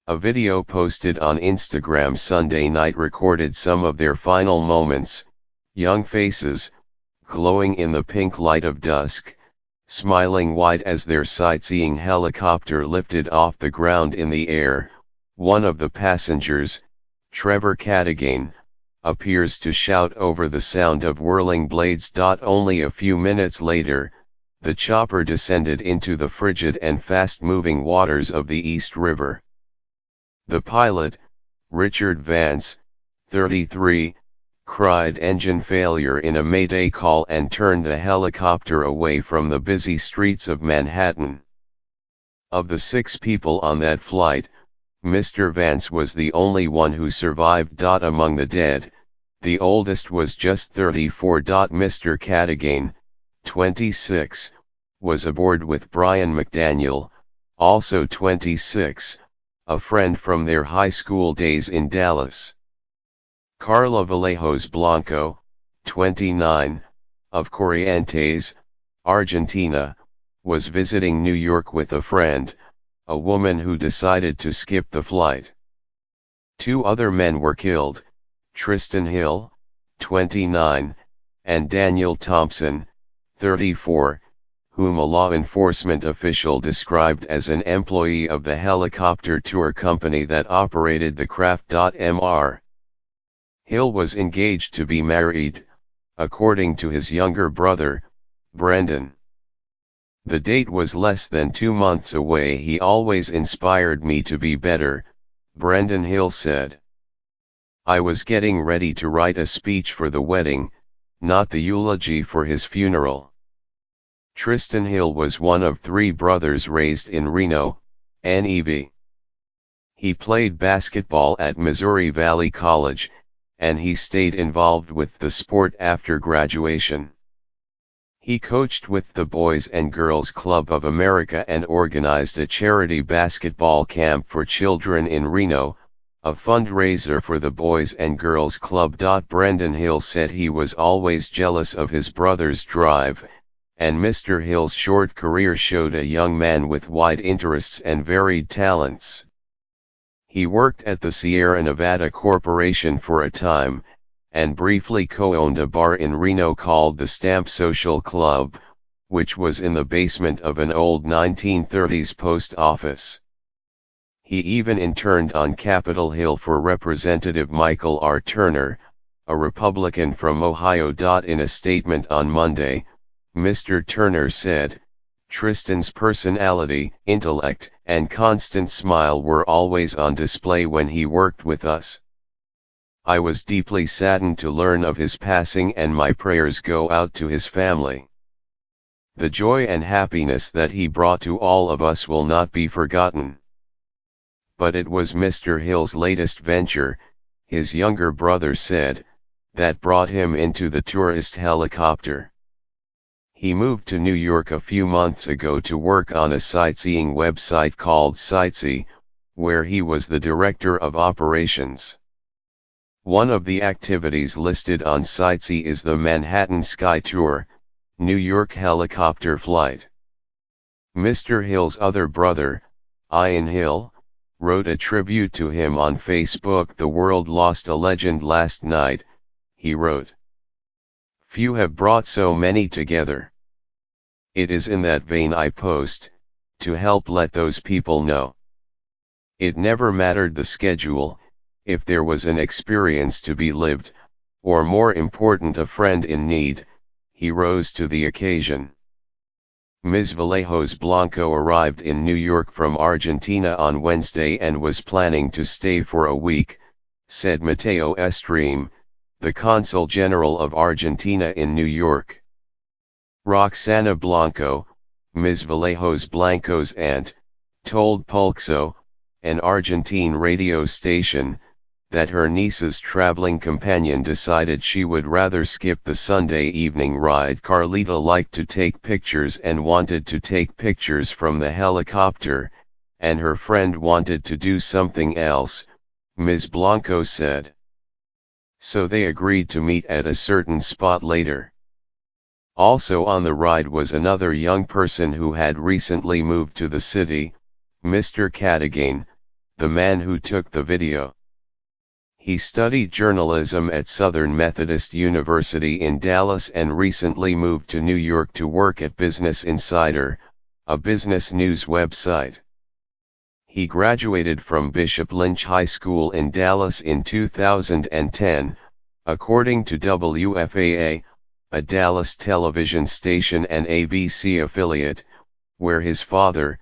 A video posted on Instagram Sunday night recorded some of their final moments, young faces, glowing in the pink light of dusk, smiling wide as their sightseeing helicopter lifted off the ground in the air. One of the passengers, Trevor Cadogan, appears to shout over the sound of whirling blades. Only a few minutes later, the chopper descended into the frigid and fast-moving waters of the East River. The pilot, Richard Vance, 33, cried engine failure in a mayday call and turned the helicopter away from the busy streets of Manhattan. Of the 6 people on that flight, Mr. Vance was the only one who survived. Among the dead, the oldest was just 34. Mr. Cadogan, 26, was aboard with Brian McDaniel, also 26, a friend from their high school days in Dallas. Carla Vallejos Blanco, 29, of Corrientes, Argentina, was visiting New York with a friend, a woman who decided to skip the flight. 2 other men were killed, Tristan Hill, 29, and Daniel Thompson, 34, whom a law enforcement official described as an employee of the helicopter tour company that operated the craft. Mr. Hill was engaged to be married, according to his younger brother, Brendan. The date was less than 2 months away. He always inspired me to be better, Brendan Hill said. I was getting ready to write a speech for the wedding, not the eulogy for his funeral. Tristan Hill was one of 3 brothers raised in Reno, NEV. He played basketball at Missouri Valley College, and he stayed involved with the sport after graduation. He coached with the Boys and Girls Club of America and organized a charity basketball camp for children in Reno, a fundraiser for the Boys and Girls Club. Brendan Hill said he was always jealous of his brother's drive, and Mr. Hill's short career showed a young man with wide interests and varied talents. He worked at the Sierra Nevada Corporation for a time, and briefly co-owned a bar in Reno called the Stamp Social Club, which was in the basement of an old 1930s post office. He even interned on Capitol Hill for Representative Michael R. Turner, a Republican from Ohio. In a statement on Monday, Mr. Turner said, Tristan's personality, intellect, and constant smile were always on display when he worked with us. I was deeply saddened to learn of his passing, and my prayers go out to his family. The joy and happiness that he brought to all of us will not be forgotten. But it was Mr. Hill's latest venture, his younger brother said, that brought him into the tourist helicopter. He moved to New York a few months ago to work on a sightseeing website called Sightsee, where he was the director of operations. One of the activities listed on Sightsee is the Manhattan Sky Tour, New York helicopter flight. Mr. Hill's other brother, Ian Hill, wrote a tribute to him on Facebook. The world lost a legend last night, he wrote. Few have brought so many together. It is in that vein I post, to help let those people know. It never mattered the schedule, if there was an experience to be lived, or more important a friend in need, he rose to the occasion. Ms. Vallejos Blanco arrived in New York from Argentina on Wednesday and was planning to stay for a week, said Mateo Estreem, the Consul General of Argentina in New York. Roxana Blanco, Ms. Vallejos Blanco's aunt, told Pulso, an Argentine radio station, that her niece's traveling companion decided she would rather skip the Sunday evening ride. Carlita liked to take pictures and wanted to take pictures from the helicopter, and her friend wanted to do something else, Ms. Blanco said. So they agreed to meet at a certain spot later. Also on the ride was another young person who had recently moved to the city, Mr. Cadogan, the man who took the video. He studied journalism at Southern Methodist University in Dallas and recently moved to New York to work at Business Insider, a business news website. He graduated from Bishop Lynch High School in Dallas in 2010, according to WFAA, a Dallas television station and ABC affiliate, where his father,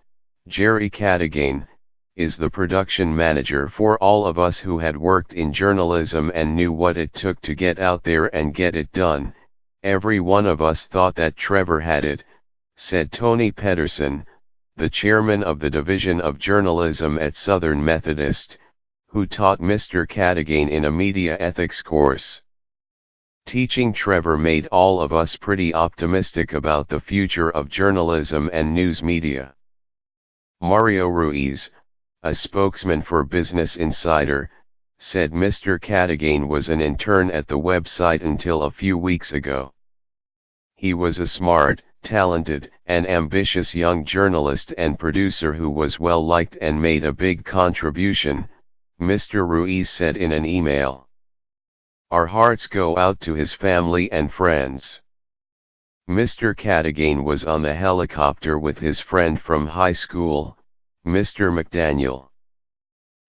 Jerry Cadogan, is the production manager for all of us who had worked in journalism and knew what it took to get out there and get it done. Every one of us thought that Trevor had it, said Tony Pedersen, the chairman of the Division of Journalism at Southern Methodist, who taught Mr. Cadogan in a media ethics course. Teaching Trevor made all of us pretty optimistic about the future of journalism and news media. Mario Ruiz, a spokesman for Business Insider, said Mr. Cadogan was an intern at the website until a few weeks ago. He was a smart, talented, and ambitious young journalist and producer who was well liked and made a big contribution, Mr. Ruiz said in an email. Our hearts go out to his family and friends. Mr. Cadogan was on the helicopter with his friend from high school, Mr. McDaniel.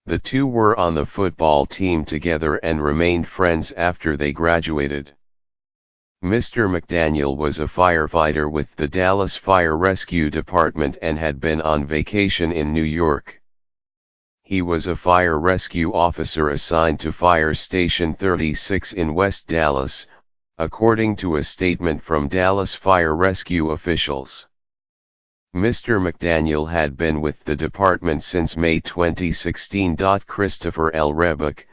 The two were on the football team together and remained friends after they graduated. Mr. McDaniel was a firefighter with the Dallas Fire Rescue Department and had been on vacation in New York. He was a fire rescue officer assigned to Fire Station 36 in West Dallas, according to a statement from Dallas Fire Rescue officials. Mr. McDaniel had been with the department since May 2016. Christopher L. Rebuck,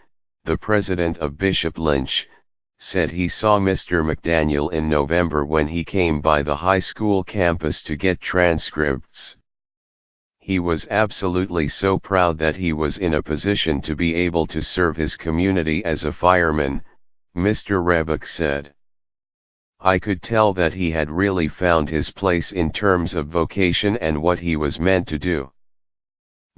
the president of Bishop Lynch, said he saw Mr. McDaniel in November when he came by the high school campus to get transcripts. He was absolutely so proud that he was in a position to be able to serve his community as a fireman, Mr. Rebuck said. I could tell that he had really found his place in terms of vocation and what he was meant to do.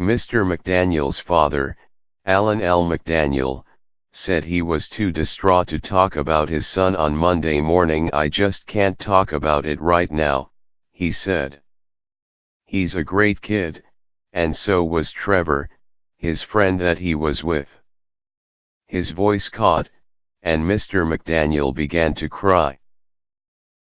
Mr. McDaniel's father, Alan L. McDaniel, said he was too distraught to talk about his son on Monday morning. I just can't talk about it right now, he said. He's a great kid, and so was Trevor, his friend that he was with. His voice caught, and Mr. McDaniel began to cry.